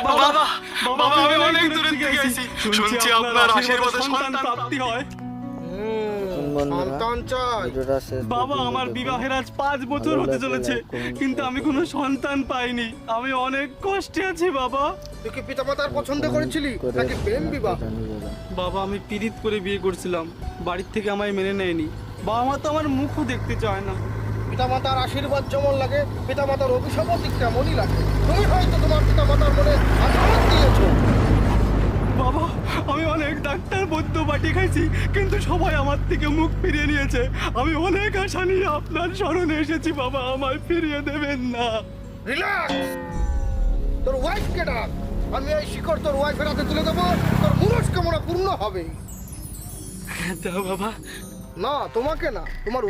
বাবা বাবা আমি অনেক দূরে থেকে আইছি, শুনছি আপনার আশীর্বাদে সন্তান প্রাপ্তি হয়। সন্তান চাই। বাবা আমার বিবাহের আজ 5 বছর হতে চলেছে, কিন্তু আমি কোনো সন্তান পাইনি। আমি অনেক কষ্টে আছি বাবা। তুই কি পিতামাতার পছন্দ করেছিলি নাকি প্রেম বিবাহ? বাবা আমি পীড়িত করে বিয়ে করছিলাম, বাড়ির থেকে আমায় মেনে নেয়নি। বাবা মা তো আমার মুখও দেখতে চায় না। পিতামাতার আশীর্বাদ যেমন লাগে, পিতামাতার অভিশাপও ঠিক তেমনই লাগে। তুমি হয়তো তোমার পিতামাতার মনে আঘাত দিয়েছো। বাবা আমি অনেক ডাক্তার বৈদ্য বাটি খাইছি, কিন্তু সবাই আমার থেকে মুখ ফিরিয়ে নিয়েছে। আমি অনেক আশা নিয়ে আপনার শরণে এসেছি বাবা, আমায় ফিরিয়ে দেবেন না। রিল্যাক্স, তোর ওয়াইফকে ডাক। আমি এই শিকড় তোর ওয়াইফের হাতে তুলে দেবো, তোর মনস্কামনা পূর্ণ হবে। দাও বাবা। না তোমাকে না, তোমার